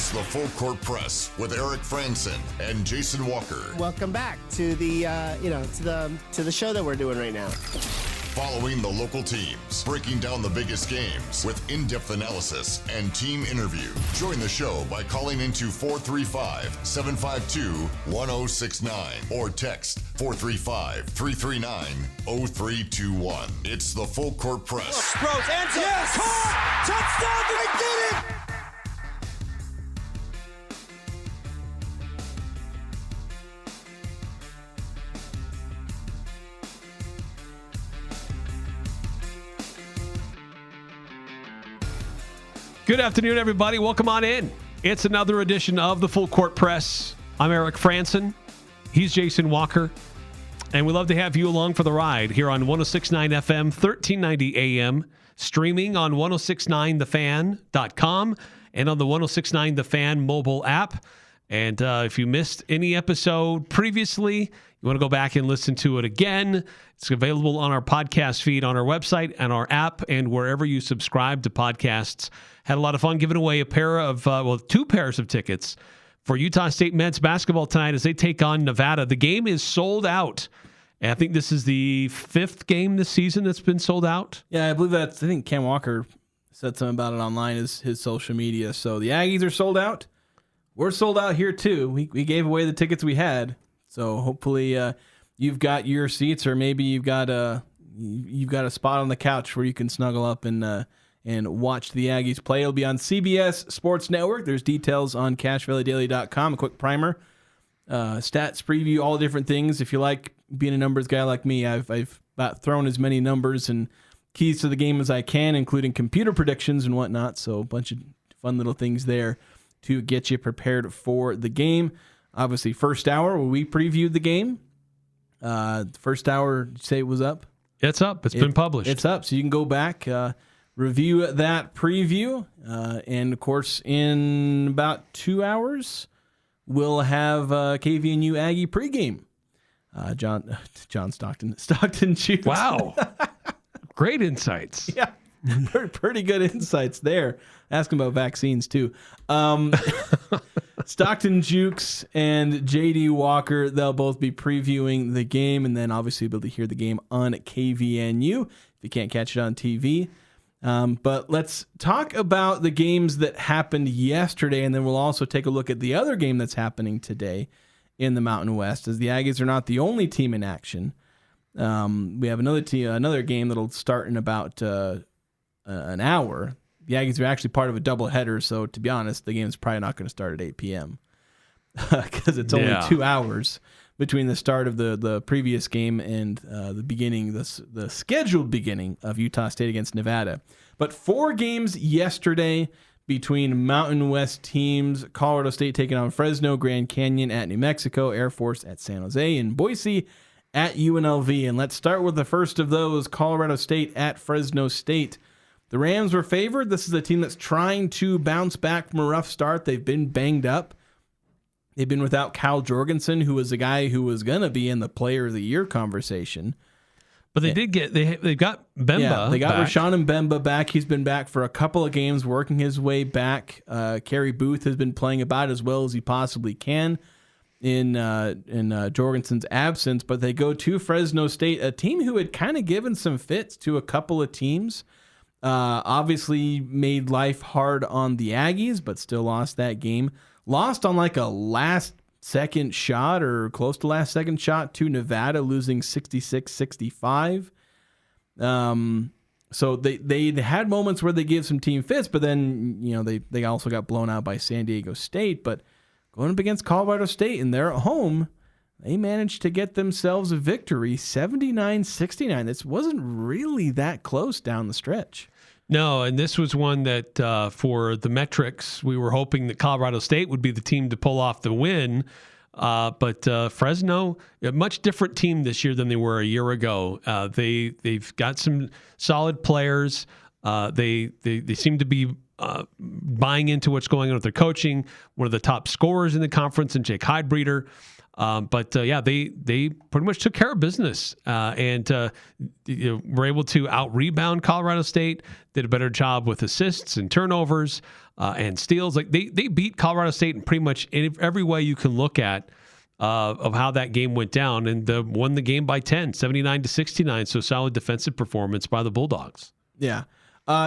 It's the Full Court Press with Eric Frandsen and Jason Walker. Welcome back to the to the show that we're doing right now. Following the local teams, breaking down the biggest games with in-depth analysis and team interview. Join the show by calling into 435-752-1069 or text 435-339-0321. It's the Full Court Press. Throws, ends it, yes! Caught! Touchdown! They did it! Good afternoon, everybody. Welcome on in. It's another edition of the Full Court Press. I'm Eric Frandsen. He's Jason Walker. And we love to have you along for the ride here on 106.9 FM, 1390 AM, streaming on 1069thefan.com and on the 1069 The Fan mobile app. And if you missed any episode previously, you want to go back and listen to it again, it's available on our podcast feed, on our website, and our app, and wherever you subscribe to podcasts. Had a lot of fun giving away two pairs of tickets for Utah State men's basketball tonight as they take on Nevada. The game is sold out. And I think this is the fifth game this season that's been sold out. Yeah, I believe I think Cam Walker said something about it online, his social media. So the Aggies are sold out. We're sold out here too. We gave away the tickets we had. So hopefully you've got your seats, or maybe you've got a spot on the couch where you can snuggle up and watch the Aggies play. It'll be on CBS Sports Network. There's details on CashValleyDaily.com. A quick primer, stats preview, all different things. If you like being a numbers guy like me, I've about thrown as many numbers and keys to the game as I can, including computer predictions and whatnot. So a bunch of fun little things there to get you prepared for the game. Obviously, first hour, we previewed the game. First hour, did you say it was up? It's up. It's been published. It's up, so you can go back, review that preview. And, of course, in about 2 hours, we'll have KVNU Aggie pregame. John Stockton Jukes. Wow. Great insights. Yeah. Pretty good insights there. Ask him about vaccines, too. Stockton Jukes and JD Walker, they'll both be previewing the game, and then obviously be able to hear the game on KVNU if you can't catch it on TV. But let's talk about the games that happened yesterday, and then we'll also take a look at the other game that's happening today in the Mountain West, as the Aggies are not the only team in action. We have another game that'll start in about an hour. The Aggies are actually part of a doubleheader, so to be honest, the game's probably not going to start at 8 p.m. because it's only 2 hours between the start of the previous game and the scheduled beginning of Utah State against Nevada. But 4 games yesterday between Mountain West teams: Colorado State taking on Fresno, Grand Canyon at New Mexico, Air Force at San Jose, and Boise at UNLV. And let's start with the first of those, Colorado State at Fresno State. The Rams were favored. This is a team that's trying to bounce back from a rough start. They've been banged up. They've been without Kyle Jorgensen, who was a guy who was going to be in the Player of the Year conversation. But they got Bemba. Yeah, they got back. Rashawn Mbemba back. He's been back for a couple of games, working his way back. Kerry Booth has been playing about as well as he possibly can in Jorgensen's absence. But they go to Fresno State, a team who had kind of given some fits to a couple of teams. Obviously made life hard on the Aggies, but still lost that game. Lost on like a last-second shot or close to last-second shot to Nevada, losing 66-65. So they had moments where they gave some team fits, but then they also got blown out by San Diego State. But going up against Colorado State, and they're at home, they managed to get themselves a victory, 79-69. This wasn't really that close down the stretch. No, and this was one that for the metrics, we were hoping that Colorado State would be the team to pull off the win. But Fresno, a much different team this year than they were a year ago. They've got some solid players. They seem to be buying into what's going on with their coaching. One of the top scorers in the conference, and Jake Heidbreeder. They pretty much took care of business and were able to out-rebound Colorado State, did a better job with assists and turnovers and steals. Like they beat Colorado State in pretty much every way you can look at of how that game went down, and won the game by 10, 79-69. So solid defensive performance by the Bulldogs. Yeah.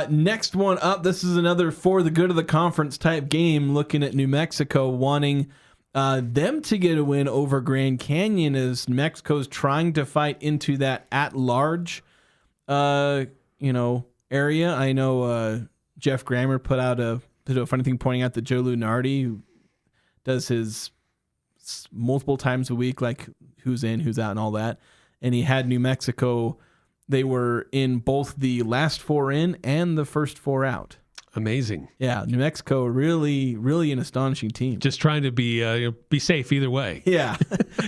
Next one up, this is another for the good of the conference type game, looking at New Mexico wanting them to get a win over Grand Canyon as New Mexico's trying to fight into that at-large, area. I know Jeff Grammer put out a funny thing pointing out that Joe Lunardi, who does his multiple times a week, like who's in, who's out, and all that, and he had New Mexico. They were in both the last 4 in and the first 4 out. Amazing. Yeah, New Mexico really, really an astonishing team. Just trying to be safe either way. Yeah,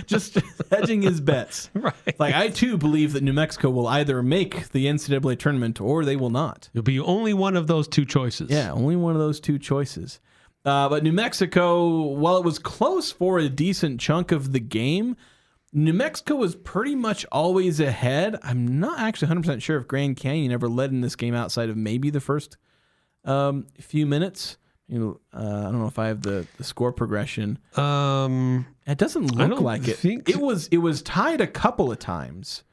just hedging his bets. Right. Like I too believe that New Mexico will either make the NCAA tournament or they will not. It'll be only one of those two choices. Yeah, only one of those two choices. But New Mexico, while it was close for a decent chunk of the game, New Mexico was pretty much always ahead. I'm not actually 100% sure if Grand Canyon ever led in this game outside of maybe the first few minutes. I don't know if I have the score progression. It doesn't look like it. It was tied a couple of times,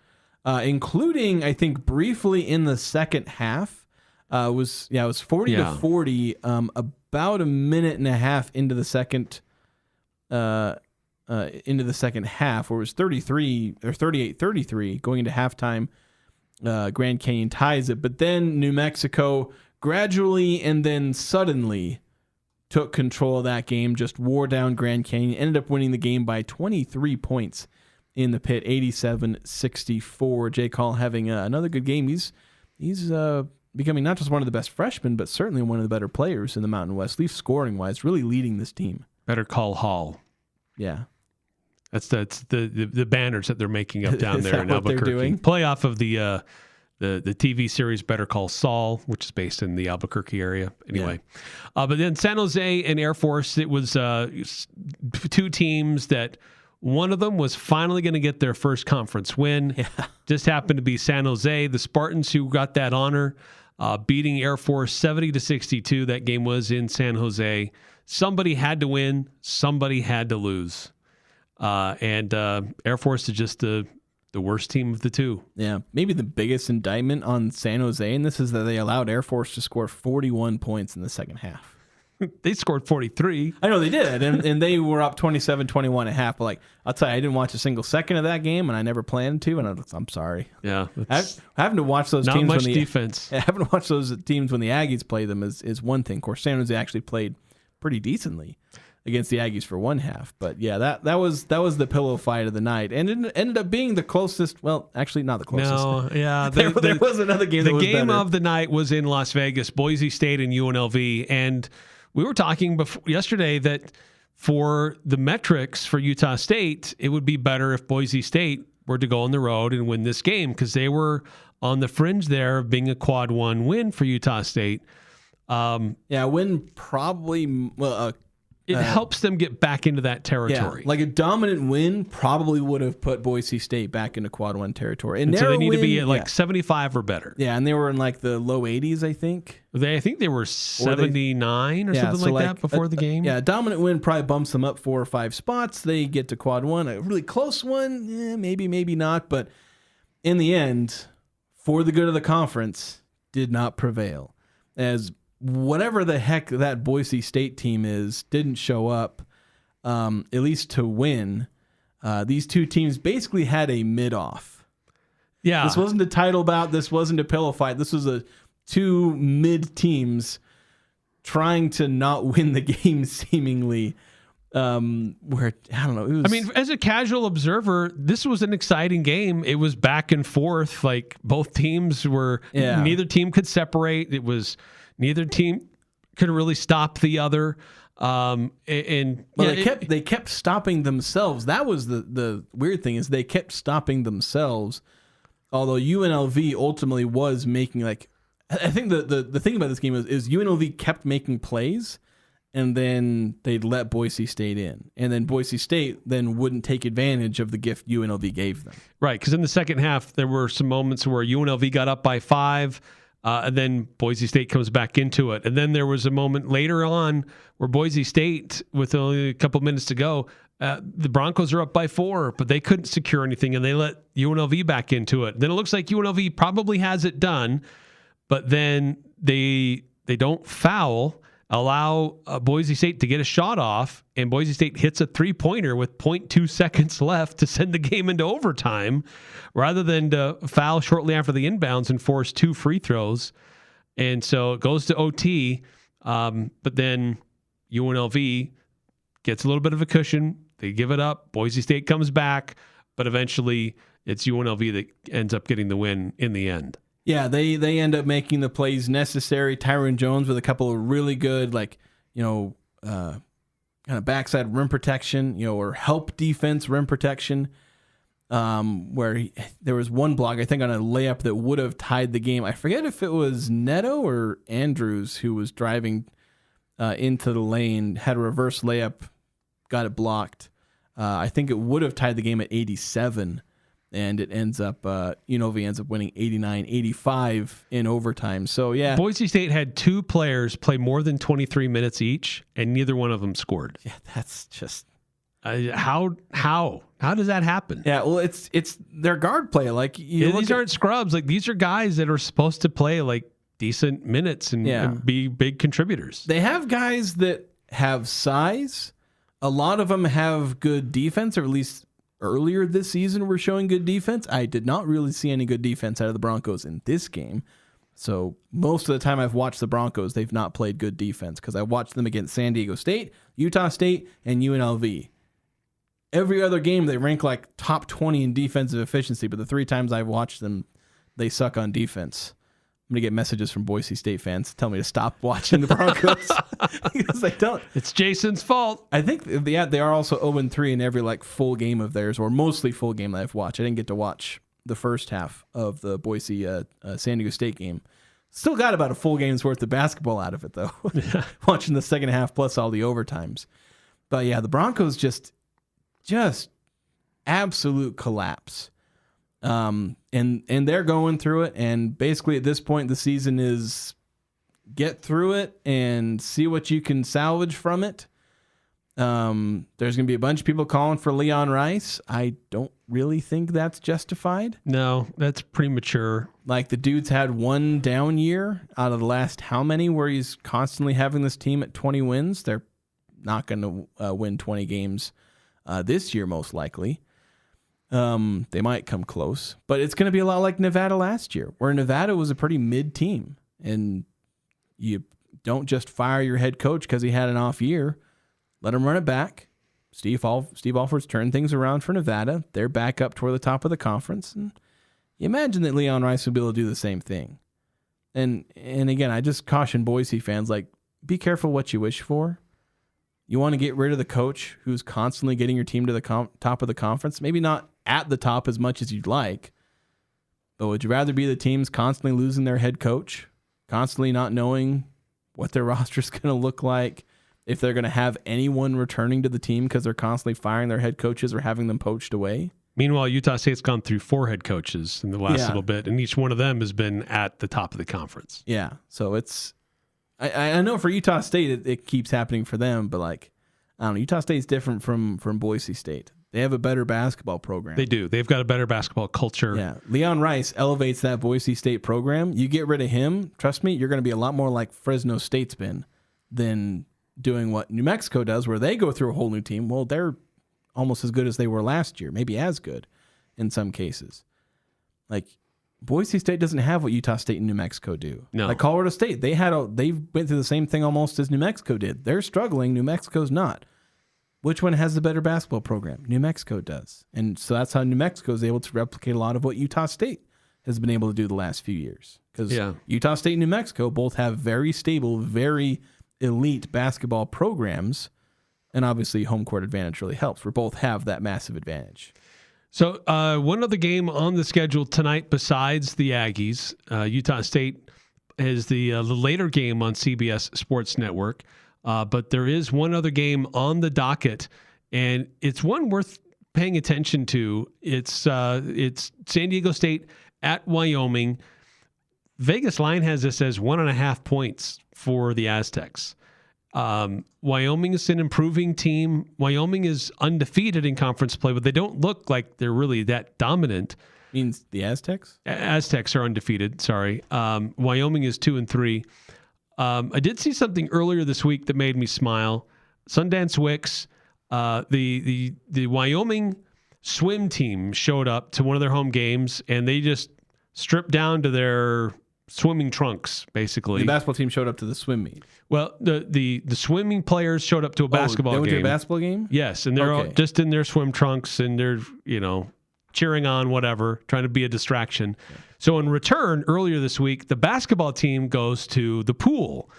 including I think briefly in the second half. It was 40-40. About a minute and a half into the second half, where it was 33 or 38-33 going into halftime. Grand Canyon ties it, but then New Mexico gradually and then suddenly took control of that game, just wore down Grand Canyon, ended up winning the game by 23 points in the pit, 87-64. Jake Hall having another good game. He's becoming not just one of the best freshmen, but certainly one of the better players in the Mountain West, at least scoring-wise, really leading this team. Better call Hall. Yeah. That's the banners that they're making up down there in Albuquerque. They're doing? Play off of the TV series Better Call Saul, which is based in the Albuquerque area. Anyway, but then San Jose and Air Force, it was two teams that one of them was finally going to get their first conference win. Yeah. Just happened to be San Jose, the Spartans, who got that honor, beating Air Force 70-62. That game was in San Jose. Somebody had to win. Somebody had to lose. And Air Force is just the worst team of the two. Yeah, maybe the biggest indictment on San Jose, and this is that they allowed Air Force to score 41 points in the second half. They scored 43. I know they did, and they were up 27-21 at half. But like, I'll tell you, I didn't watch a single second of that game, and I never planned to. And I'm sorry. Yeah, having to watch those not teams much when defense. Having to watch those teams when the Aggies play them is one thing. Of course, San Jose actually played pretty decently against the Aggies for one half. But yeah, that was the pillow fight of the night, and it ended up being the closest. Well, actually, not the closest. No, yeah, there was another game. The game of the night was in Las Vegas, Boise State and UNLV, and we were talking yesterday that for the metrics for Utah State, it would be better if Boise State were to go on the road and win this game because they were on the fringe there of being a quad one win for Utah State. Win probably. It helps them get back into that territory. Yeah, like a dominant win probably would have put Boise State back into quad one territory. And so they need to be at 75 or better. Yeah, and they were in like the low 80s, I think. I think they were 79 or something like that before the game. Yeah, a dominant win probably bumps them up 4 or 5 spots. They get to quad one. A really close one, maybe not. But in the end, for the good of the conference, did not prevail. As whatever the heck that Boise State team is didn't show up, at least to win. These two teams basically had a mid-off. Yeah. This wasn't a title bout. This wasn't a pillow fight. This was two mid-teams trying to not win the game seemingly. Where, I don't know. As a casual observer, this was an exciting game. It was back and forth. Like both teams neither team could separate. It was... Neither team could really stop the other. They kept stopping themselves. That was the weird thing is they kept stopping themselves. Although UNLV ultimately was making I think the thing about this game is UNLV kept making plays, and then they'd let Boise State in. And then Boise State then wouldn't take advantage of the gift UNLV gave them. Right, because in the second half, there were some moments where UNLV got up by 5, and then Boise State comes back into it. And then there was a moment later on where Boise State, with only a couple minutes to go, the Broncos are up by 4, but they couldn't secure anything, and they let UNLV back into it. Then it looks like UNLV probably has it done, but then they don't foul, allow Boise State to get a shot off, and Boise State hits a 3-pointer with 0.2 seconds left to send the game into overtime, rather than to foul shortly after the inbounds and force 2 free throws. And so it goes to OT, but then UNLV gets a little bit of a cushion. They give it up. Boise State comes back, but eventually it's UNLV that ends up getting the win in the end. Yeah, they end up making the plays necessary. Tyron Jones with a couple of really good, kind of backside rim protection, or help defense rim protection, where there was one block, I think, on a layup that would have tied the game. I forget if it was Neto or Andrews who was driving into the lane, had a reverse layup, got it blocked. I think it would have tied the game at 87. And it ends up, UNLV ends up winning 89-85 in overtime. So, yeah. Boise State had 2 players play more than 23 minutes each, and neither one of them scored. Yeah, that's just... How does that happen? Yeah, well, it's their guard play. These aren't scrubs. These are guys that are supposed to play, decent minutes and be big contributors. They have guys that have size. A lot of them have good defense, or at least... Earlier this season, we're showing good defense. I did not really see any good defense out of the Broncos in this game. So most of the time I've watched the Broncos, they've not played good defense, because I watched them against San Diego State, Utah State, and UNLV. Every other game, they rank top 20 in defensive efficiency, but the 3 times I've watched them, they suck on defense. I'm going to get messages from Boise State fans tell me to stop watching the Broncos because they don't. It's Jason's fault. I think they are also 0-3 in every full game of theirs, or mostly full game that I've watched. I didn't get to watch the first half of the Boise San Diego State game. Still got about a full game's worth of basketball out of it, though, watching the second half plus all the overtimes. But yeah, the Broncos just absolute collapse. And they're going through it, and basically at this point the season is get through it and see what you can salvage from it. There's going to be a bunch of people calling for Leon Rice. I don't really think that's justified. No, that's premature. The dude's had one down year out of the last how many where he's constantly having this team at 20 wins. They're not going to win 20 games this year, most likely. They might come close, but it's going to be a lot like Nevada last year, where Nevada was a pretty mid team, and you don't just fire your head coach because he had an off year. Let him run it back. Steve Alford's turned things around for Nevada. They're back up toward the top of the conference, and you imagine that Leon Rice will be able to do the same thing. And again, I just caution Boise fans, be careful what you wish for. You want to get rid of the coach who's constantly getting your team to the top of the conference. Maybe not at the top as much as you'd like, but would you rather be the teams constantly losing their head coach, constantly not knowing what their roster's going to look like, if they're going to have anyone returning to the team because they're constantly firing their head coaches or having them poached away? Meanwhile, Utah State's gone through 4 head coaches in the last little bit, and each one of them has been at the top of the conference. Yeah, so it's... I know for Utah State it keeps happening for them, but I don't know. Utah State's different from Boise State. They have a better basketball program. They do. They've got a better basketball culture. Yeah. Leon Rice elevates that Boise State program. You get rid of him, trust me, you're going to be a lot more like Fresno State's been than doing what New Mexico does, where they go through a whole new team. Well, they're almost as good as they were last year, maybe as good in some cases. Boise State doesn't have what Utah State and New Mexico do. No. Colorado State, they went through the same thing almost as New Mexico did. They're struggling. New Mexico's not. Which one has the better basketball program? New Mexico does. And so that's how New Mexico is able to replicate a lot of what Utah State has been able to do the last few years. Because Utah State and New Mexico both have very stable, very elite basketball programs. And obviously home court advantage really helps. We both have that massive advantage. So one other game on the schedule tonight besides the Aggies, Utah State is the later game on CBS Sports Network. But there is one other game on the docket, and it's one worth paying attention to. It's San Diego State at Wyoming. Vegas line has this as 1.5 points for the Aztecs. Wyoming is an improving team. Wyoming is undefeated in conference play, but they don't look like they're really that dominant. Means the Aztecs? Aztecs are undefeated. Sorry. Wyoming is 2-3. I did see something earlier this week that made me smile. Sundance Wicks, the Wyoming swim team showed up to one of their home games, and they just stripped down to their swimming trunks, basically. The basketball team showed up to the swim meet. Well, the swimming players showed up to a basketball game. They went to a basketball game? Yes, and they're all just in their swim trunks, and they're, cheering on whatever, trying to be a distraction. So in return, earlier this week, the basketball team goes to the pool,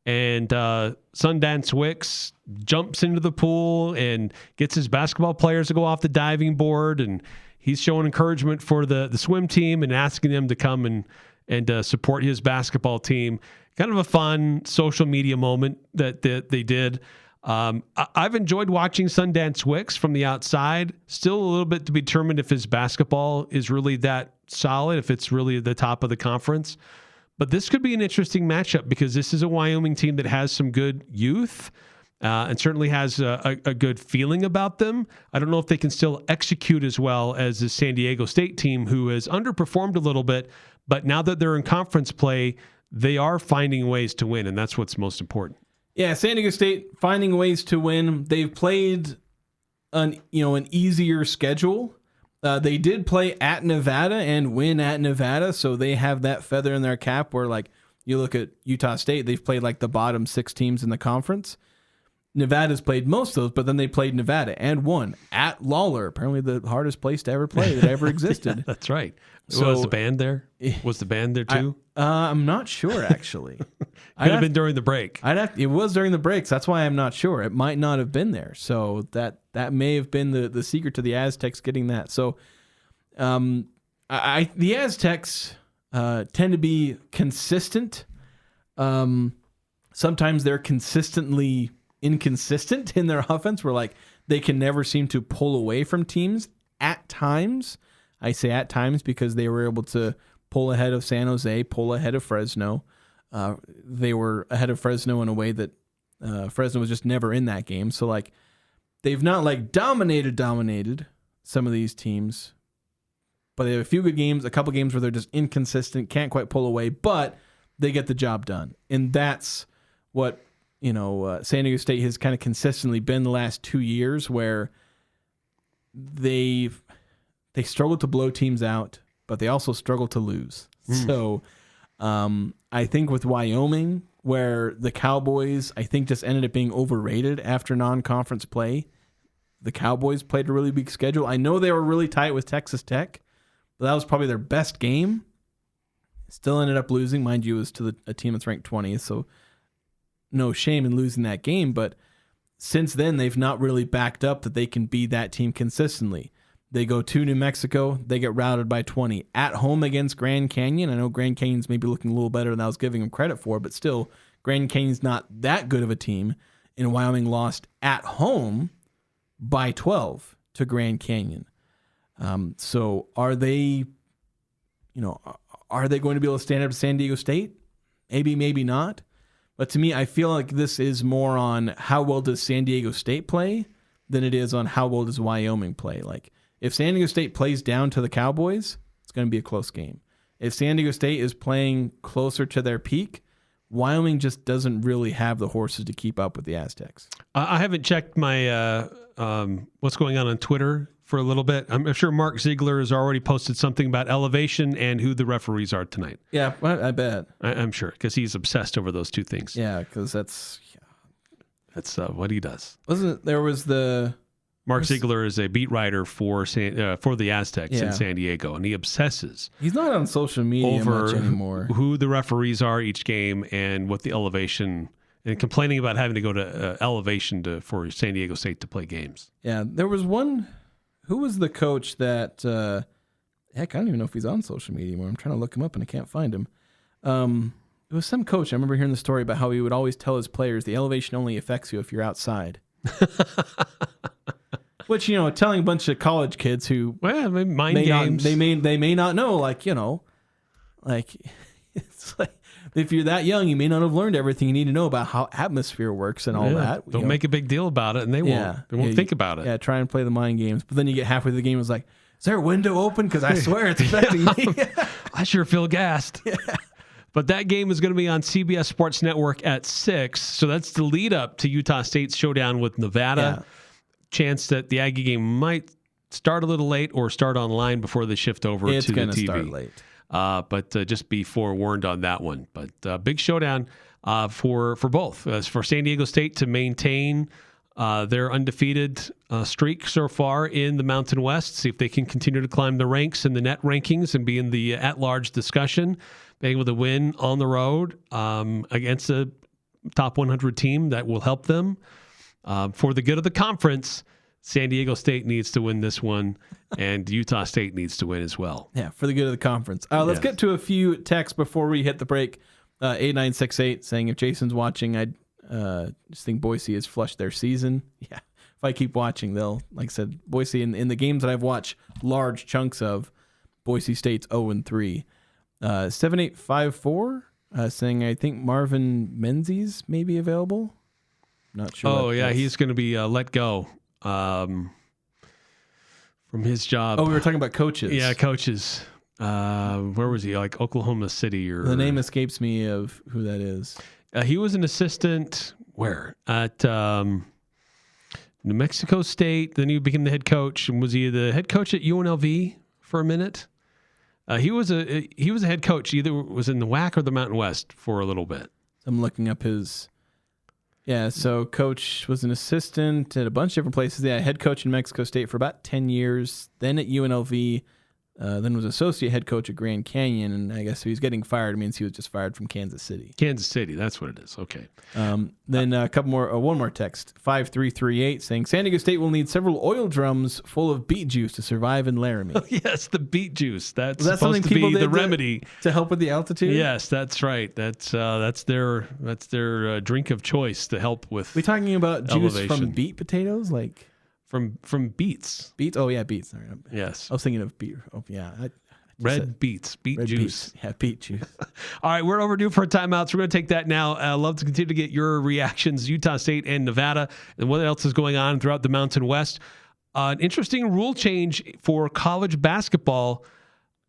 and Sundance Wicks jumps into the pool and gets his basketball players to go off the diving board, and he's showing encouragement for the swim team and asking them to come and support his basketball team. Kind of a fun social media moment that they did. I've enjoyed watching Sundance Wicks from the outside. Still a little bit to be determined if his basketball is really that solid, if it's really at the top of the conference. But this could be an interesting matchup because this is a Wyoming team that has some good youth and certainly has a good feeling about them. I don't know if they can still execute as well as the San Diego State team, who has underperformed a little bit. But now that they're in conference play, they are finding ways to win, and that's what's most important. Yeah, San Diego State finding ways to win. They've played an easier schedule. They did play at Nevada and win at Nevada, so they have that feather in their cap where, like, you look at Utah State, they've played like the bottom 6 teams in the conference. Nevada's played most of those, but then they played Nevada and won at Lawler, apparently the hardest place to ever play that ever existed. Yeah, that's right. So, was the band there? Was the band there too? I'm not sure, actually. Could have been during the break. It was during the breaks. That's why I'm not sure. It might not have been there. So that may have been the secret to the Aztecs getting that. So the Aztecs tend to be consistent. Sometimes they're consistently inconsistent in their offense, where like they can never seem to pull away from teams at times. I say at times because they were able to pull ahead of San Jose, pull ahead of Fresno. They were ahead of Fresno in a way that Fresno was just never in that game. So like they've not like dominated some of these teams, but they have a few good games, a couple games where they're just inconsistent, can't quite pull away, but they get the job done. And that's what San Diego State has kind of consistently been the last 2 years, where they struggle to blow teams out, but they also struggle to lose. So I think with Wyoming, where the Cowboys, I think, just ended up being overrated after non-conference play. The Cowboys played a really big schedule. I know they were really tight with Texas Tech, but that was probably their best game. Still ended up losing. Mind you, it was to a team that's ranked 20th, so no shame in losing that game. But since then, they've not really backed up that they can be that team consistently. They go to New Mexico. They get routed by 20. At home against Grand Canyon. I know Grand Canyon's maybe looking a little better than I was giving them credit for, but still, Grand Canyon's not that good of a team. And Wyoming lost at home by 12 to Grand Canyon. So are they going to be able to stand up to San Diego State? Maybe, maybe not. But to me, I feel like this is more on how well does San Diego State play than it is on how well does Wyoming play. Like, if San Diego State plays down to the Cowboys, it's going to be a close game. If San Diego State is playing closer to their peak, Wyoming just doesn't really have the horses to keep up with the Aztecs. I haven't checked my what's going on Twitter for a little bit. I'm sure Mark Ziegler has already posted something about elevation and who the referees are tonight. Yeah, I bet. I'm sure, because he's obsessed over those two things. Yeah, because that's what he does. Mark Ziegler is a beat writer for the Aztecs in San Diego, and he obsesses. He's not on social media over much anymore. Who the referees are each game and what the elevation, and complaining about having to go to elevation for San Diego State to play games. Yeah, there was one. Who was the coach that? Heck, I don't even know if he's on social media anymore. I'm trying to look him up and I can't find him. It was some coach. I remember hearing the story about how he would always tell his players the elevation only affects you if you're outside. Which, telling a bunch of college kids who mind games. They may not know, it's like if you're that young, you may not have learned everything you need to know about how atmosphere works and all that. Don't make a big deal about it, and they won't. They won't think about it. Yeah, try and play the mind games, but then you get halfway through the game, it's like, is there a window open? Because I swear it's affecting me. I sure feel gassed. Yeah. But that game is going to be on CBS Sports Network at 6. So that's the lead up to Utah State's showdown with Nevada. Yeah. Chance that the Aggie game might start a little late or start online before they shift over to the TV. It's going to start late. But just be forewarned on that one. But big showdown for both. As for San Diego State to maintain their undefeated streak so far in the Mountain West, see if they can continue to climb the ranks in the net rankings and be in the at-large discussion, being able to win on the road against a top 100 team that will help them. For the good of the conference, San Diego State needs to win this one, and Utah State needs to win as well. Yeah, for the good of the conference. Let's get to a few texts before we hit the break. 8968 saying, if Jason's watching, I just think Boise has flushed their season. Yeah, if I keep watching, they'll, like I said, Boise, in the games that I've watched large chunks of, Boise State's 0-3. 7854 saying, I think Marvin Menzies may be available. Not sure. Oh, yeah, he's going to be let go from his job. Oh, we were talking about coaches. Yeah, coaches. Where was he? Like Oklahoma City or... The name escapes me of who that is. He was an assistant where? At New Mexico State. Then he became the head coach. And was he the head coach at UNLV for a minute? He was a head coach. Either was in the WAC or the Mountain West for a little bit. I'm looking up his... Yeah, so coach was an assistant at a bunch of different places. Yeah, head coach in Mexico State for about 10 years, then at UNLV, then was associate head coach at Grand Canyon, and I guess if he's getting fired, it means he was just fired from Kansas City. Kansas City, that's what it is. Okay. Then a couple more, one more text, 5338 saying, San Diego State will need several oil drums full of beet juice to survive in Laramie. Oh, yes, the beet juice. That's supposed to be the remedy. To help with the altitude? Yes, that's right. That's their drink of choice to help with we talking about juice elevation. From beet potatoes? Like From beets. Beets? Oh, yeah, beets. Sorry. Yes. I was thinking of beet. Oh, yeah. Red beets. Beet juice. Beets. Yeah, beet juice. All right, we're overdue for a timeout, so we're going to take that now. I'd love to continue to get your reactions, Utah State and Nevada, and what else is going on throughout the Mountain West. An interesting rule change for college basketball.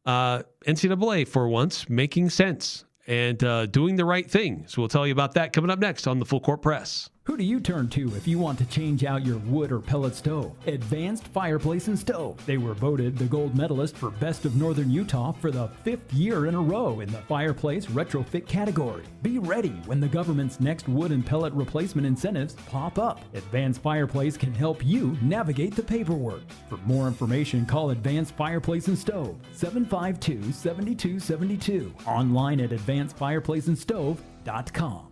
NCAA, for once, making sense and doing the right thing. So we'll tell you about that coming up next on the Full Court Press. Who do you turn to if you want to change out your wood or pellet stove? Advanced Fireplace and Stove. They were voted the gold medalist for Best of Northern Utah for the 5th year in a row in the fireplace retrofit category. Be ready when the government's next wood and pellet replacement incentives pop up. Advanced Fireplace can help you navigate the paperwork. For more information, call Advanced Fireplace and Stove, 752-7272. Online at advancedfireplaceandstove.com.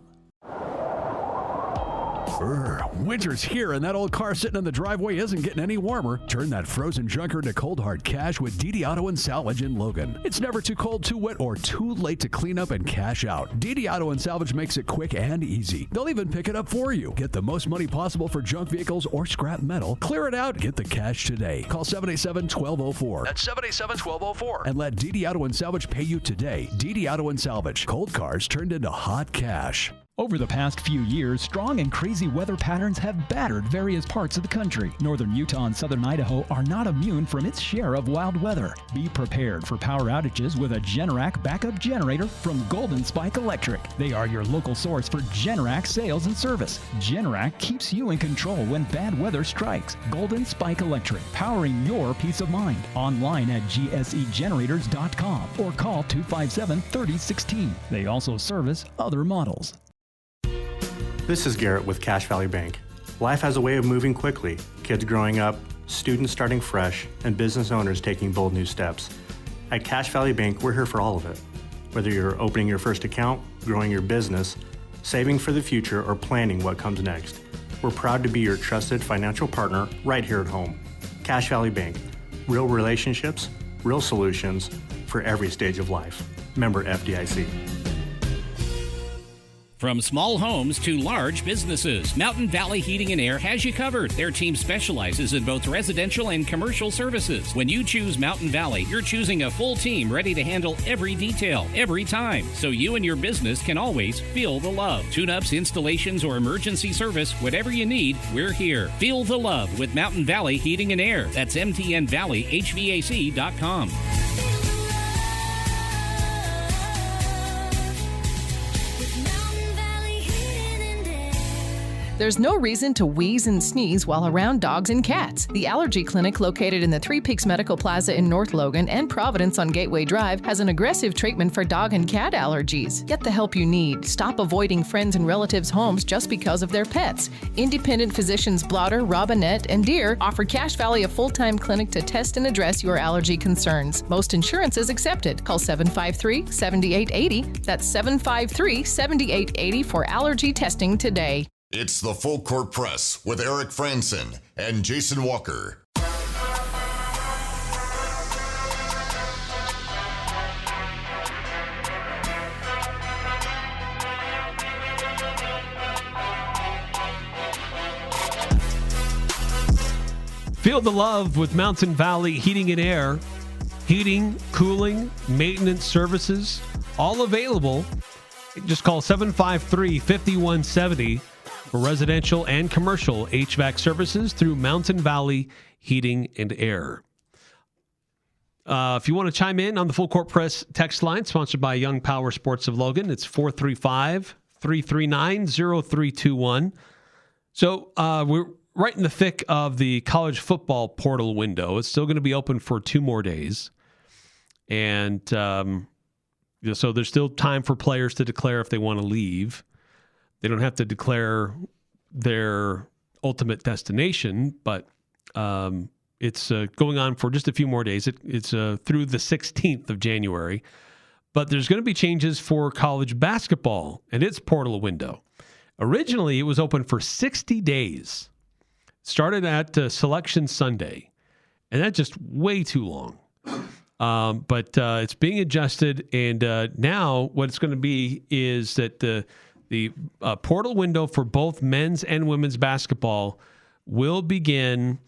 Winter's here and that old car sitting in the driveway isn't getting any warmer. Turn that frozen junker into cold hard cash with DD Auto and Salvage in Logan. It's never too cold, too wet, or too late to clean up and cash out. DD Auto and Salvage makes it quick and easy. They'll even pick it up for you. Get the most money possible for junk vehicles or scrap metal. Clear it out. Get the cash today. Call 787-1204. That's 787-1204. And let DD Auto and Salvage pay you today. DD Auto and Salvage. Cold cars turned into hot cash. Over the past few years, strong and crazy weather patterns have battered various parts of the country. Northern Utah and southern Idaho are not immune from its share of wild weather. Be prepared for power outages with a Generac backup generator from Golden Spike Electric. They are your local source for Generac sales and service. Generac keeps you in control when bad weather strikes. Golden Spike Electric, powering your peace of mind. Online at gsegenerators.com or call 257-3016. They also service other models. This is Garrett with Cache Valley Bank. Life has a way of moving quickly. Kids growing up, students starting fresh, and business owners taking bold new steps. At Cache Valley Bank, we're here for all of it. Whether you're opening your first account, growing your business, saving for the future, or planning what comes next, we're proud to be your trusted financial partner right here at home. Cache Valley Bank. Real relationships, real solutions for every stage of life. Member FDIC. From small homes to large businesses, Mountain Valley Heating and Air has you covered. Their team specializes in both residential and commercial services. When you choose Mountain Valley, you're choosing a full team ready to handle every detail, every time, so you and your business can always feel the love. Tune-ups, installations, or emergency service, whatever you need, we're here. Feel the love with Mountain Valley Heating and Air. That's mtnvalleyhvac.com. There's no reason to wheeze and sneeze while around dogs and cats. The Allergy Clinic, located in the Three Peaks Medical Plaza in North Logan and Providence on Gateway Drive, has an aggressive treatment for dog and cat allergies. Get the help you need. Stop avoiding friends and relatives' homes just because of their pets. Independent physicians Blotter, Robinette, and Deere offer Cache Valley a full-time clinic to test and address your allergy concerns. Most insurance is accepted. Call 753-7880. That's 753-7880 for allergy testing today. It's the Full Court Press with Eric Frandsen and Jason Walker. Feel the love with Mountain Valley Heating and Air. Heating, cooling, maintenance services, all available. Just call 753-5170 for residential and commercial HVAC services through Mountain Valley Heating and Air. If you want to chime in on the Full Court Press text line, sponsored by Young Power Sports of Logan, it's 435-339-0321. So we're right in the thick of the college football portal window. It's still going to be open for 2 more days. And so there's still time for players to declare if they want to leave. They don't have to declare their ultimate destination, but it's going on for just a few more days. It's through the 16th of January. But there's going to be changes for college basketball and its portal window. Originally, it was open for 60 days. Started at Selection Sunday, and that's just way too long. But it's being adjusted, and now what it's going to be is that the portal window for both men's and women's basketball will begin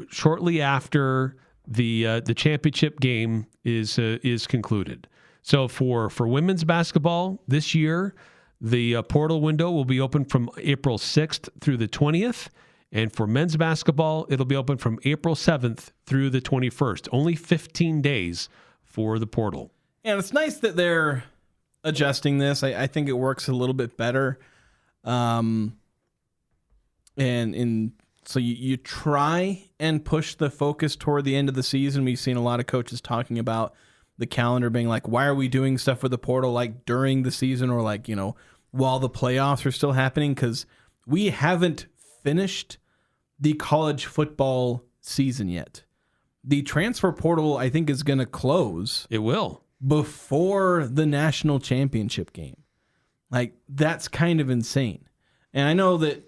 shortly after the championship game is concluded. So for women's basketball this year, the portal window will be open from April 6th through the 20th. And for men's basketball, it'll be open from April 7th through the 21st. Only 15 days for the portal. And it's nice that they're adjusting this. I think it works a little bit better. So you try and push the focus toward the end of the season. We've seen a lot of coaches talking about the calendar being like, why are we doing stuff with the portal like during the season or like, while the playoffs are still happening? Because we haven't finished the college football season yet. The transfer portal, I think, is going to close. It will. Before the national championship game. Like, that's kind of insane. And I know that,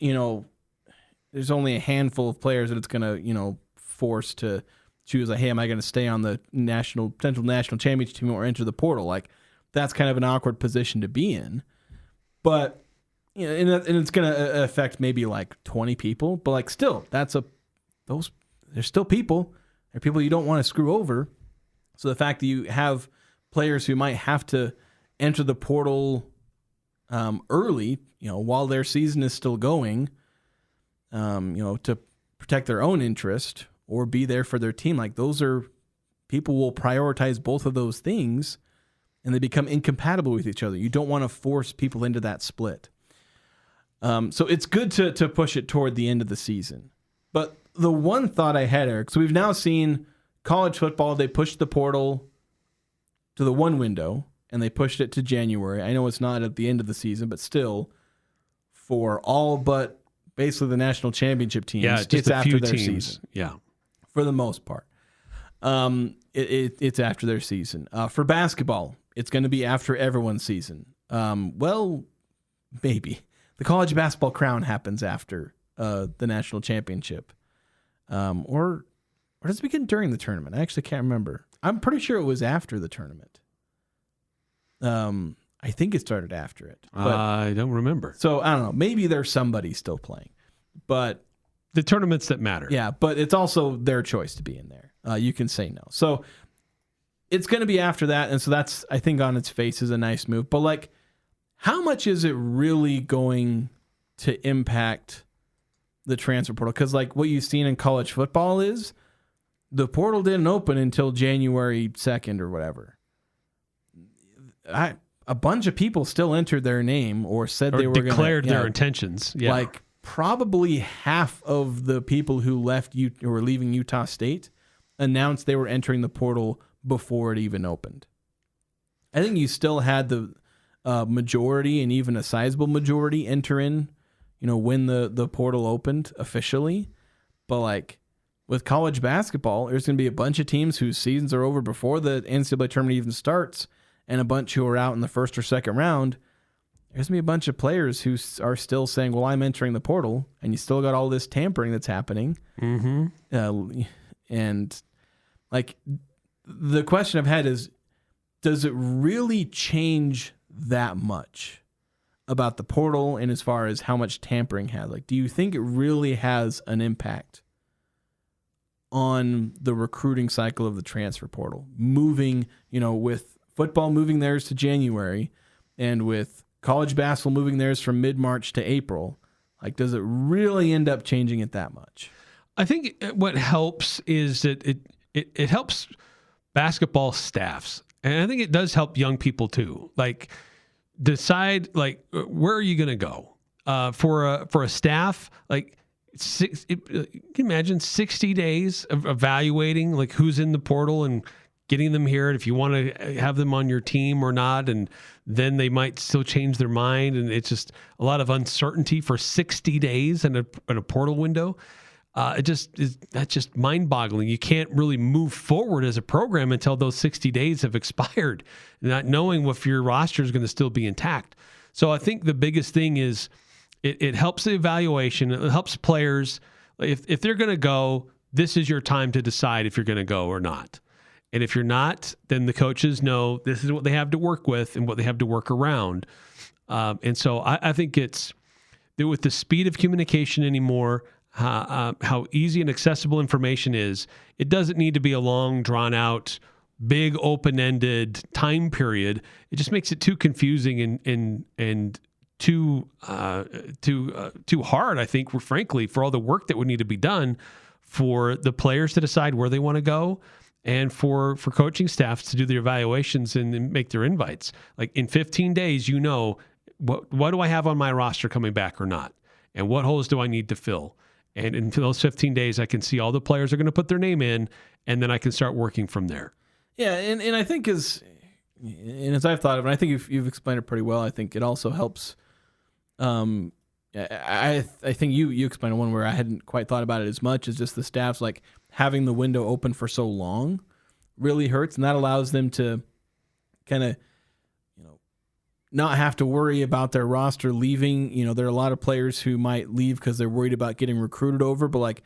there's only a handful of players that it's going to, force to choose, like, hey, am I going to stay on the potential national championship team or enter the portal? Like, that's kind of an awkward position to be in. But, and it's going to affect maybe like 20 people. But, like, still, there's still people. They're people you don't want to screw over. So the fact that you have players who might have to enter the portal early, while their season is still going, to protect their own interest or be there for their team. Like, those are people will prioritize both of those things, and they become incompatible with each other. You don't want to force people into that split. So it's good to push it toward the end of the season. But the one thought I had, Eric, so we've now seen college football, they pushed the portal to the one window, and they pushed it to January. I know it's not at the end of the season, but still, for all but basically the national championship teams, it's after their season. Yeah, for the most part, it's after their season. For basketball, it's going to be after everyone's season. Well, maybe the college basketball crown happens after the national championship, or does it begin during the tournament? I actually can't remember. I'm pretty sure it was after the tournament. I think it started after it. But, I don't remember. So I don't know. Maybe there's somebody still playing, but the tournaments that matter. Yeah, but it's also their choice to be in there. You can say no. So it's going to be after that, and so that's, I think, on its face is a nice move. But like, how much is it really going to impact the transfer portal? Because like what you've seen in college football is the portal didn't open until January 2nd or whatever. A bunch of people still entered their name or said they were declared their intentions. Yeah. Like probably half of the people who left or were leaving Utah State announced they were entering the portal before it even opened. I think you still had the majority and even a sizable majority enter in, when the portal opened officially. But like with college basketball, there's going to be a bunch of teams whose seasons are over before the NCAA tournament even starts, and a bunch who are out in the first or second round. There's going to be a bunch of players who are still saying, well, I'm entering the portal, and you still got all this tampering that's happening. Mm-hmm. And like the question I've had is, does it really change that much about the portal and as far as how much tampering has? Like, do you think it really has an impact on the recruiting cycle of the transfer portal? Moving, with football moving theirs to January and with college basketball moving theirs from mid-March to April, like, does it really end up changing it that much? I think what helps is that it helps basketball staffs. And I think it does help young people too. Like, decide, like, where are you going to go? For a staff, like, can you imagine 60 days of evaluating, like, who's in the portal and getting them here, and if you want to have them on your team or not, and then they might still change their mind, and it's just a lot of uncertainty for 60 days in a portal window. That's just mind-boggling. You can't really move forward as a program until those 60 days have expired, not knowing if your roster is going to still be intact. So I think the biggest thing is it helps the evaluation. It helps players. If they're going to go, this is your time to decide if you're going to go or not. And if you're not, then the coaches know this is what they have to work with and what they have to work around. And so I think it's with the speed of communication anymore, how easy and accessible information is, it doesn't need to be a long, drawn-out, big, open-ended time period. It just makes it too confusing and too hard, I think, frankly, for all the work that would need to be done for the players to decide where they want to go, and for coaching staffs to do their evaluations and make their invites. Like, in 15 days, what do I have on my roster coming back or not? And what holes do I need to fill? And in those 15 days, I can see all the players are going to put their name in, and then I can start working from there. Yeah, and I think as I've thought of it, I think you've explained it pretty well. I think it also helps. I think you explained one where I hadn't quite thought about it as much, as just the staff's like having the window open for so long really hurts, and that allows them to kind of not have to worry about their roster leaving. There are a lot of players who might leave because they're worried about getting recruited over, but like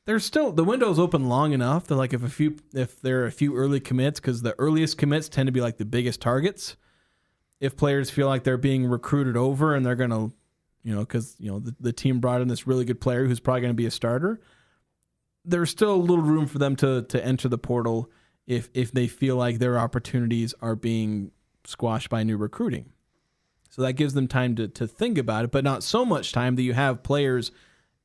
there's still, the window's open long enough that like if there are a few early commits, because the earliest commits tend to be like the biggest targets. If players feel like they're being recruited over and they're going to, because the team brought in this really good player who's probably going to be a starter, there's still a little room for them to enter the portal if they feel like their opportunities are being squashed by new recruiting. So that gives them time to think about it, but not so much time that you have players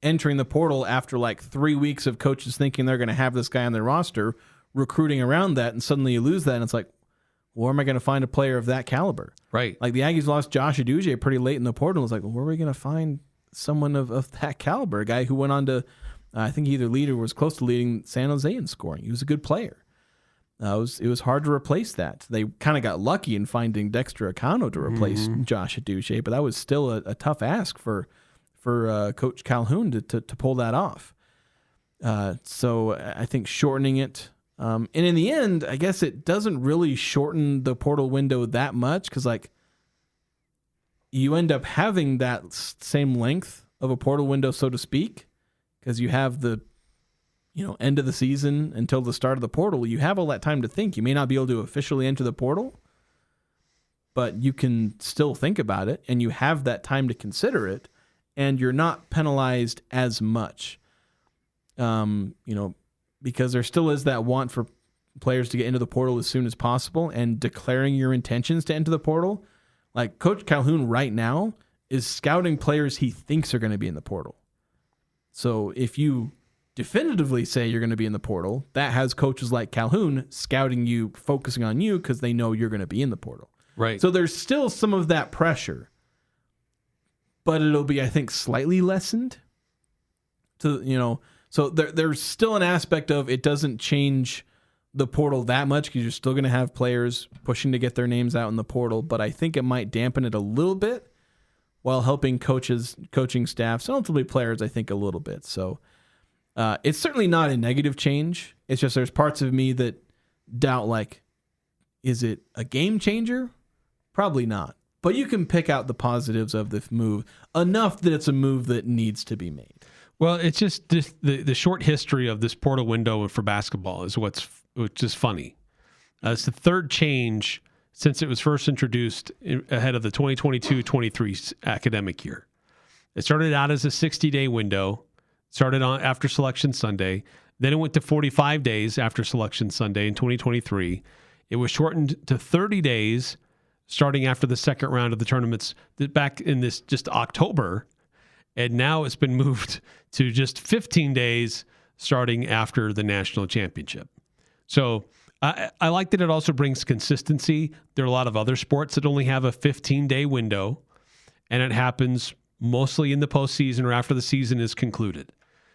entering the portal after like 3 weeks of coaches thinking they're going to have this guy on their roster, recruiting around that, and suddenly you lose that, and it's like, where am I going to find a player of that caliber? Right. Like the Aggies lost Josh Aduje pretty late in the portal. It's like, well, where are we going to find someone of that caliber? A guy who went on to, I think he either lead or was close to leading San Jose in scoring. He was a good player. It was hard to replace that. They kind of got lucky in finding Dexter Acano to replace Josh Aduje, but that was still a tough ask for Coach Calhoun to pull that off. So I think shortening it, and in the end, I guess it doesn't really shorten the portal window that much, because like you end up having that same length of a portal window, so to speak, because you have the end of the season until the start of the portal. You have all that time to think. You may not be able to officially enter the portal, but you can still think about it, and you have that time to consider it, and you're not penalized as much. Because there still is that want for players to get into the portal as soon as possible, and declaring your intentions to enter the portal. Like Coach Calhoun right now is scouting players he thinks are going to be in the portal. So if you definitively say you're going to be in the portal, that has coaches like Calhoun scouting you, focusing on you because they know you're going to be in the portal. Right. So there's still some of that pressure, but it'll be, I think, slightly lessened. So there's still an aspect of it doesn't change the portal that much because you're still going to have players pushing to get their names out in the portal, but I think it might dampen it a little bit while helping coaches, coaching staffs, and ultimately players, I think, a little bit. So it's certainly not a negative change. It's just there's parts of me that doubt, like, is it a game changer? Probably not. But you can pick out the positives of this move enough that it's a move that needs to be made. Well, it's just the short history of this portal window for basketball is which is funny. It's the third change since it was first introduced ahead of the 2022-23 academic year. It started out as a 60-day window, started on after Selection Sunday. Then it went to 45 days after Selection Sunday in 2023. It was shortened to 30 days starting after the second round of the tournaments back in this just October. And now it's been moved to just 15 days starting after the national championship. So I like that it also brings consistency. There are a lot of other sports that only have a 15-day window, and it happens mostly in the postseason or after the season is concluded.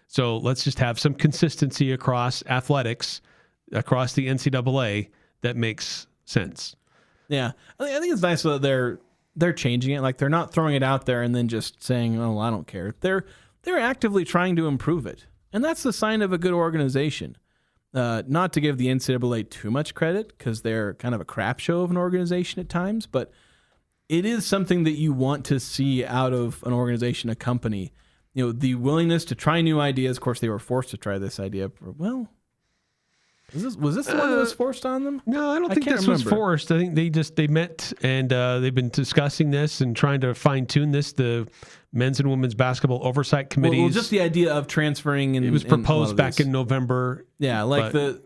So let's just have some consistency across athletics, across the NCAA that makes sense. Yeah, I think it's nice that they're changing it. Like they're not throwing it out there and then just saying, "Oh, I don't care." They're actively trying to improve it, and that's the sign of a good organization. Not to give the NCAA too much credit because they're kind of a crap show of an organization at times, but it is something that you want to see out of an organization, a company. You know, the willingness to try new ideas. Of course, they were forced to try this idea. Well, was this the one that was forced on them? No, I don't think this was forced. I think they met and they've been discussing this and trying to fine tune this. The men's and women's basketball oversight committees. Well, just the idea of transferring. It was proposed back in November. Yeah, like the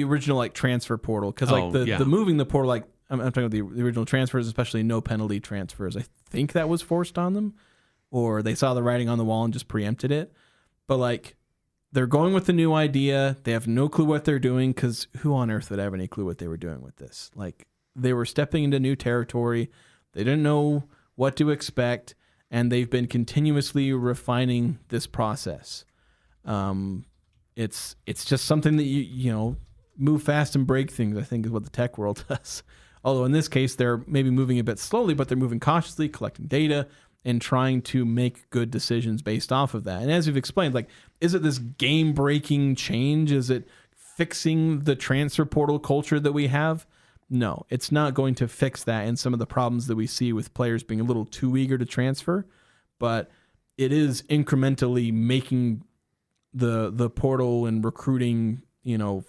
original like transfer portal because the moving the portal, like I'm talking about the original transfers, especially no penalty transfers. I think that was forced on them, or they saw the writing on the wall and just preempted it. But like, they're going with the new idea. They have no clue what they're doing because who on earth would have any clue what they were doing with this? Like, they were stepping into new territory. They didn't know what to expect, and they've been continuously refining this process. It's just something that you know, move fast and break things, I think is what the tech world does. Although in this case, they're maybe moving a bit slowly, but they're moving cautiously, collecting data, and trying to make good decisions based off of that. And as you've explained, like, is it this game-breaking change? Is it fixing the transfer portal culture that we have? No, it's not going to fix that and some of the problems that we see with players being a little too eager to transfer, but it is incrementally making the portal and recruiting,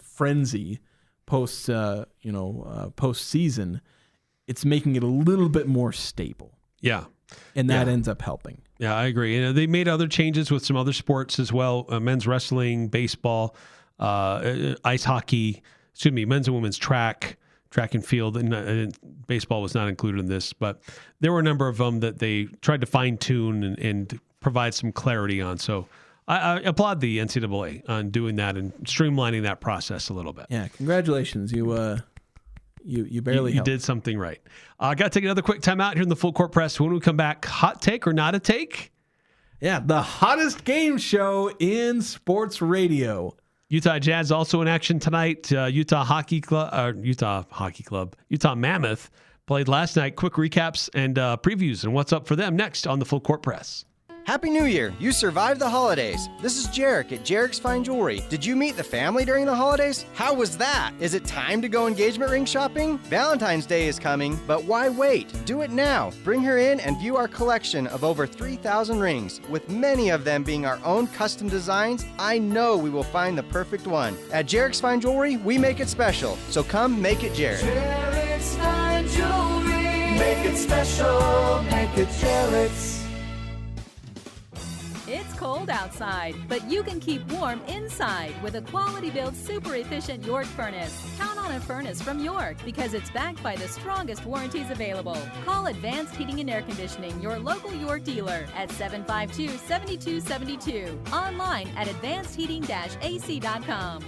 frenzy post-season. It's making it a little bit more stable. Yeah. And that ends up helping. Yeah, I agree. They made other changes with some other sports as well. Men's wrestling, baseball, ice hockey, men's and women's track and field. And baseball was not included in this, but there were a number of them that they tried to fine tune and provide some clarity on. So I applaud the NCAA on doing that and streamlining that process a little bit. Yeah, congratulations. You barely you did something right. I got to take another quick time out here in the Full Court Press. When we come back, hot take or not a take? Yeah, the hottest game show in sports radio. Utah Jazz also in action tonight. Utah Mammoth played last night. Quick recaps and previews and what's up for them next on the Full Court Press. Happy New Year! You survived the holidays. This is Jarek at Jarek's Fine Jewelry. Did you meet the family during the holidays? How was that? Is it time to go engagement ring shopping? Valentine's Day is coming, but why wait? Do it now. Bring her in and view our collection of over 3,000 rings. With many of them being our own custom designs, I know we will find the perfect one. At Jarek's Fine Jewelry, we make it special. So come make it Jarek. Jarek's Fine Jewelry. Make it special, make it Jarek's. It's cold outside, but you can keep warm inside with a quality-built, super-efficient York furnace. Count on a furnace from York because it's backed by the strongest warranties available. Call Advanced Heating and Air Conditioning, your local York dealer, at 752-7272. Online at advancedheating-ac.com.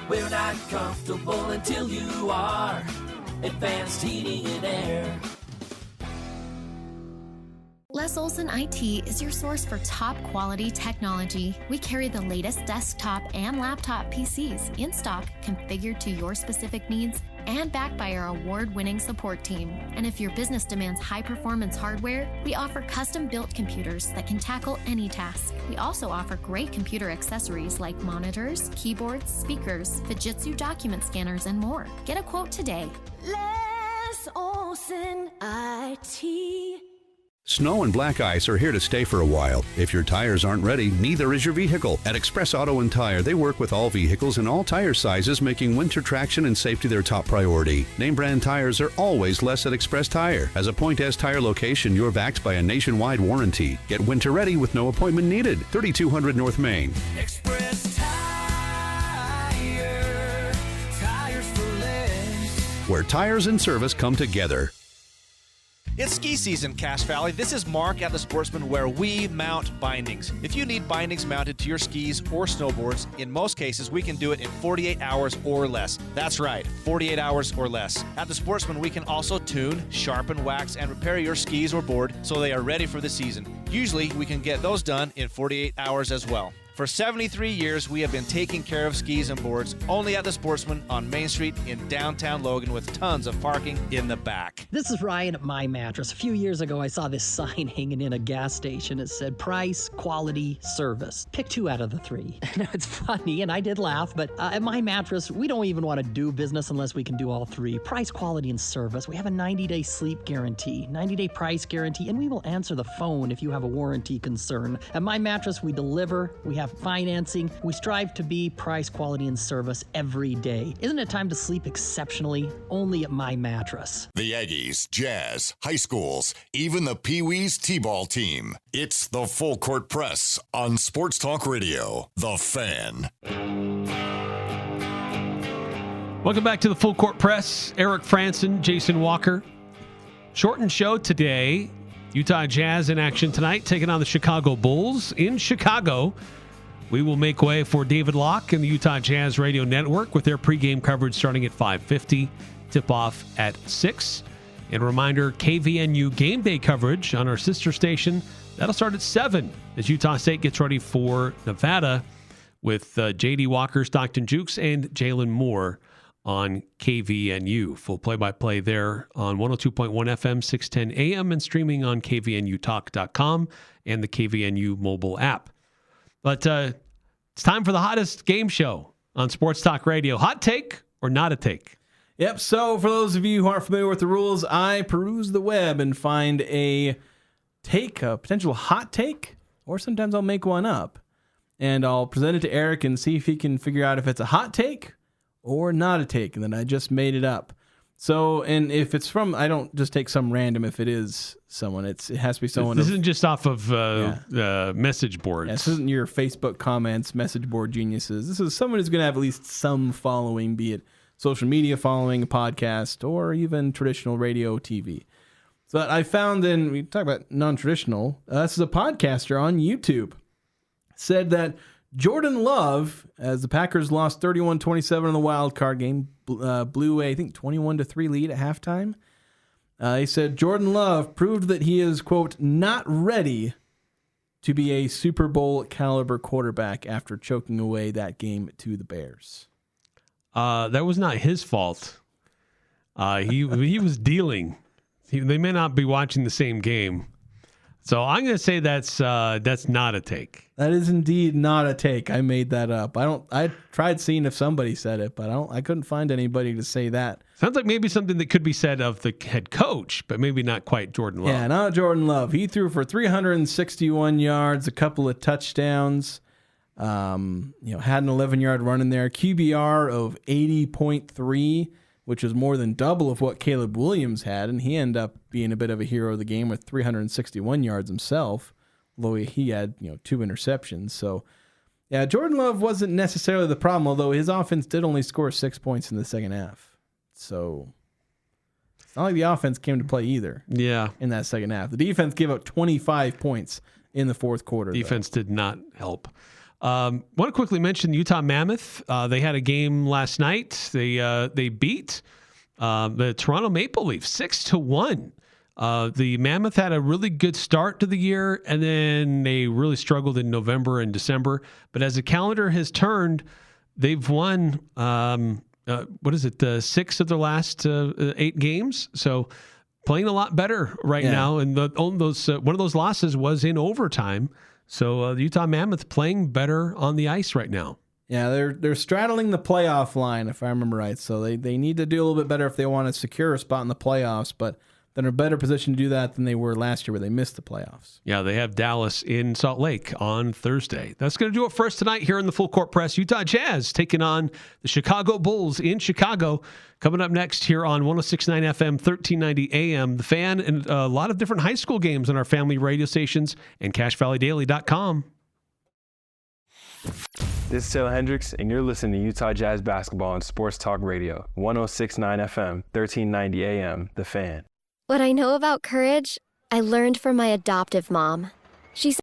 We're not comfortable until you are. Advanced Heating and Air. Les Olson IT is your source for top quality technology. We carry the latest desktop and laptop PCs in stock, configured to your specific needs, and backed by our award-winning support team. And if your business demands high-performance hardware, we offer custom-built computers that can tackle any task. We also offer great computer accessories like monitors, keyboards, speakers, Fujitsu document scanners, and more. Get a quote today. Les Olson IT. Snow and black ice are here to stay for a while. If your tires aren't ready, neither is your vehicle. At Express Auto and Tire, they work with all vehicles in all tire sizes, making winter traction and safety their top priority. Name brand tires are always less at Express Tire. As a Point S tire location, you're backed by a nationwide warranty. Get winter ready with no appointment needed. 3200 North Main. Express Tire. Tires for less. Where tires and service come together. It's ski season, Cache Valley. This is Mark at the Sportsman, where we mount bindings. If you need bindings mounted to your skis or snowboards, in most cases, we can do it in 48 hours or less. That's right, 48 hours or less. At the Sportsman, we can also tune, sharpen, wax, and repair your skis or board so they are ready for the season. Usually, we can get those done in 48 hours as well. For 73 years, we have been taking care of skis and boards only at the Sportsman on Main Street in downtown Logan with tons of parking in the back. This is Ryan at My Mattress. A few years ago, I saw this sign hanging in a gas station. It said price, quality, service. Pick 2 out of the 3. Now, it's funny, and I did laugh, but at My Mattress, we don't even want to do business unless we can do all 3. Price, quality, and service. We have a 90-day sleep guarantee, 90-day price guarantee, and we will answer the phone if you have a warranty concern. At My Mattress, we deliver, we have financing. We strive to be price, quality, and service every day. Isn't it time to sleep exceptionally? Only at My Mattress. The Aggies, Jazz, high schools, even the Pee Wee's T-ball team. It's the Full Court Press on Sports Talk Radio, The Fan. Welcome back to the Full Court Press. Eric Frandsen, Jason Walker. Shortened show today. Utah Jazz in action tonight, taking on the Chicago Bulls in Chicago. We will make way for David Locke and the Utah Jazz Radio Network with their pregame coverage starting at 5:50, tip-off at 6. And a reminder, KVNU game day coverage on our sister station, that'll start at 7 as Utah State gets ready for Nevada with J.D. Walker, Stockton Jukes, and Jalen Moore on KVNU. Full play-by-play there on 102.1 FM, 610 AM, and streaming on kvnutalk.com and the KVNU mobile app. But it's time for the hottest game show on Sports Talk Radio. Hot take or not a take? Yep, so for those of you who aren't familiar with the rules, I peruse the web and find a take, a potential hot take, or sometimes I'll make one up. And I'll present it to Eric and see if he can figure out if it's a hot take or not a take. And then I just made it up. So, and if it's from, I don't just take some random. If it is someone, it has to be someone. This isn't just off of message boards. Yeah, this isn't your Facebook comments, message board geniuses. This is someone who's going to have at least some following, be it social media following, a podcast, or even traditional radio, TV. So I found in, we talk about non-traditional, this is a podcaster on YouTube, said that Jordan Love, as the Packers lost 31-27 in the wild card game, blew a, I think, 21-3 lead at halftime. He said Jordan Love proved that he is, quote, not ready to be a Super Bowl caliber quarterback after choking away that game to the Bears. That was not his fault. He was dealing. They may not be watching the same game. So I'm going to say that's not a take. That is indeed not a take. I made that up. I tried seeing if somebody said it, but I couldn't find anybody to say that. Sounds like maybe something that could be said of the head coach, but maybe not quite Jordan Love. Yeah, not Jordan Love. He threw for 361 yards, a couple of touchdowns. Had an 11-yard run in there. QBR of 80.3. which was more than double of what Caleb Williams had, and he ended up being a bit of a hero of the game with 361 yards himself, although he had 2 interceptions. So, yeah, Jordan Love wasn't necessarily the problem, although his offense did only score 6 points in the second half. So it's not like the offense came to play either. Yeah. In that second half. The defense gave up 25 points in the fourth quarter. Defense did not help. Want to quickly mention Utah Mammoth. They had a game last night. They beat the Toronto Maple Leafs 6-1. The Mammoth had a really good start to the year, and then they really struggled in November and December. But as the calendar has turned, they've won 6 of their last 8 games. So playing a lot better now. And one of those losses was in overtime. So the Utah Mammoth playing better on the ice right now. Yeah, they're straddling the playoff line, if I remember right. So they need to do a little bit better if they want to secure a spot in the playoffs, but they're in a better position to do that than they were last year where they missed the playoffs. Yeah, they have Dallas in Salt Lake on Thursday. That's going to do it for us tonight here in the Full Court Press. Utah Jazz taking on the Chicago Bulls in Chicago. Coming up next here on 106.9 FM, 1390 AM, The Fan, and a lot of different high school games on our family radio stations and CashValleyDaily.com. This is Taylor Hendricks, and you're listening to Utah Jazz basketball on Sports Talk Radio, 106.9 FM, 1390 AM, The Fan. What I know about courage, I learned from my adoptive mom. She said